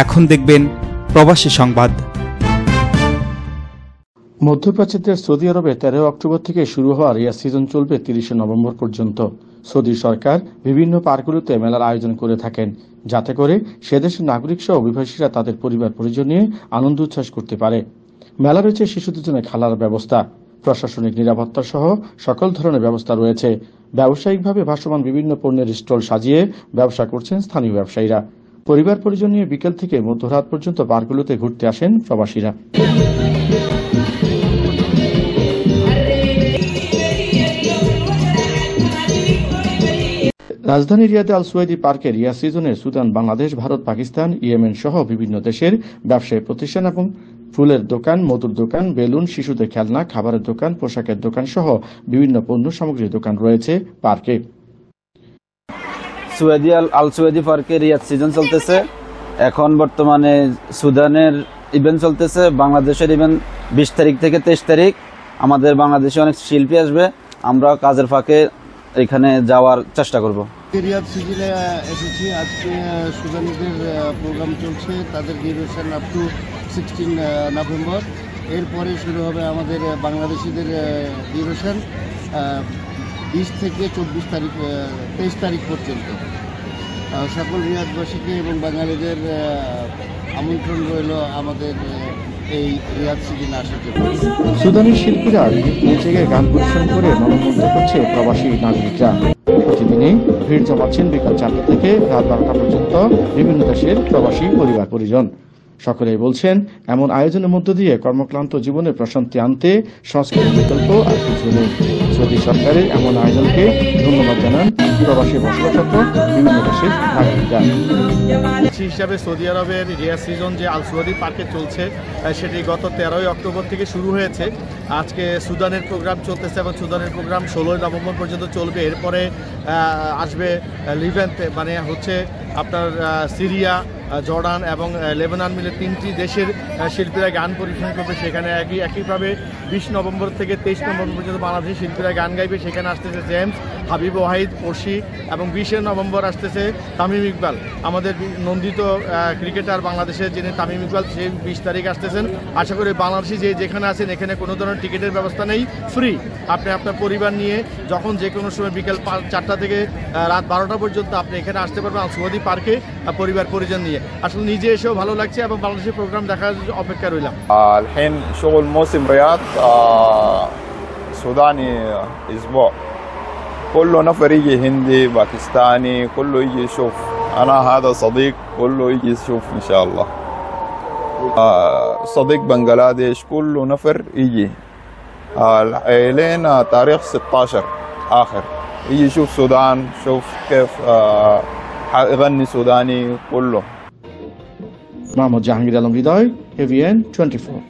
এখন দেখবেন প্রবাসী সংবাদ। মধ্যপ্রাচ্যের সৌদি আরবে 13 অক্টোবর থেকে শুরু হওয়া রিয়াদ সিজন চলবে 30 নভেম্বর পর্যন্ত। সৌদি সরকার বিভিন্ন পার্কগুলোতে মেলার আয়োজন করে থাকেন, যাতে করে সেদেশের নাগরিক সহ অভিবাসীরা তাদের পরিবার পরিজন নিয়ে আনন্দ উচ্ছ্বাস করতে পারে। মেলা রয়েছে শিশুদের জন্য খেলার ব্যবস্থা, প্রশাসনিক নিরাপত্তা সহ সকল ধরনের ব্যবস্থা রয়েছে। ব্যবসায়িকভাবে ভাসমান বিভিন্ন পণ্যের স্টল সাজিয়ে ব্যবসা করছেন স্থানীয় ব্যবসায়ীরা। পরিবার পরিজন নিয়ে বিকেল থেকে মধ্যরাত পর্যন্ত পার্কগুলোতে ঘুরতে আসেন প্রবাসীরা। রাজধানী রিয়াদে আল সুয়েদি পার্কে রিয়াদ সিজনে সুদান, বাংলাদেশ, ভারত, পাকিস্তান, ইয়েমেন সহ বিভিন্ন দেশের ব্যবসায়ী প্রতিষ্ঠান এবং ফুলের দোকান, মধুর দোকান, বেলুন, শিশুদের খেলনা, খাবারের দোকান, পোশাকের দোকান সহ বিভিন্ন পণ্য সামগ্রীর দোকান রয়েছে পার্কে। আল সুয়েদি পার্কে রিয়াদ সিজন চলতেছে। এখন বর্তমানে সুদানের ইভেন্ট চলতেছে, বাংলাদেশের ইভেন্ট 20 তারিখ থেকে 23 তারিখ। আমাদের বাংলাদেশে অনেক শিল্পী আসবে, আমরা কাজের ফাঁকে এখানে যাওয়ার চেষ্টা করব। রিয়াদ সিজনে এসেছি, আজকে সুদানিদের প্রোগ্রাম চলছে, তাদের ডিউরেশন আপ টু 16 নভেম্বর। এরপরে শুরু হবে আমাদের বাংলাদেশিদের ডিউরেশন 20 থেকে 24 তারিখ 23 তারিখ পর্যন্ত। সকল রিয়াদবাসীকে এবং বাঙালিদের আমন্ত্রণ রইল আমাদের এই রিয়াদ সিজনে আসার জন্য। সুদানি শিল্পীরা নিজ জায়গায় গান পরিবেশন করে মনোমুগ্ধ করছে প্রবাসী নাগরিকরা। প্রতিদিনই ভিড় জমাচ্ছেন বিকাল 4টা থেকে রাত 12টা পর্যন্ত বিভিন্ন দেশের প্রবাসী পরিবার পরিজন। সকলেই বলছেন, এমন আয়োজনের মধ্য দিয়ে কর্মক্লান্ত জীবনে প্রশান্তি আনতে সংস্কৃতির বিকল্প আর কিছু নেই। সৌদি সরকারের এমন আয়োজনকে ধন্যবাদ জানান প্রবাসী বসবাসরত বিভিন্ন দেশের নাগরিকরা। হিসাবে সৌদি আরবের রিয়াদ সিজন যে আল সুয়েদি পার্কে চলছে, সেটি গত 13 অক্টোবর থেকে শুরু হয়েছে। আজকে সুদানের প্রোগ্রাম চলতেছে এবং সুদানের প্রোগ্রাম 16 নভেম্বর পর্যন্ত চলবে। এরপরে আসবে লিভেন্ট, মানে হচ্ছে আপনার সিরিয়া, জর্ডান এবং লেবানন মিলে 3টি দেশের শিল্পীরা গান পরিবেশন করবে। সেখানে একইভাবে 20 নভেম্বর থেকে 23 নভেম্বর পর্যন্ত বাংলাদেশের শিল্পীরা গান গাইবে। সেখানে আসতেছে জেমস, হাবিব ওয়াহিদ, পড়শি এবং 20 নভেম্বর আসতেছে তামিম ইকবাল, আমাদের নন্দিত ক্রিকেটার বাংলাদেশের, যিনি তামিম ইকবাল, সে 20 তারিখ আসতেছেন। আশা করি বাংলাদেশি যেখানে আছেন এখানে কোনো ধরনের টিকিটের ব্যবস্থা নেই, ফ্রি। আপনি আপনার পরিবার নিয়ে যখন যে কোনো সময় বিকেল 4টা থেকে রাত 12টা পর্যন্ত আপনি এখানে আসতে পারবেন আল সুয়েদি পার্কে পরিবার পরিজন নিয়ে। আসলে নিজে এসেও ভালো লাগছে এবং বাংলাদেশের প্রোগ্রাম দেখার অপেক্ষা রইলাম। الحين شغل موسم رياض سوداني اسبوع، كله نفر يجي هندي باكستاني، كله يجي يشوف. انا هذا صديق كله يجي يشوف ان شاء الله. صديق بنغلاديش، كله نفر يجي لين تاريخ 16 اخر يجي يشوف السودان، شوف كيف يغني سوداني كله. মোহাম্মদ জাহাঙ্গীর আলম হৃদয়, AVN 24।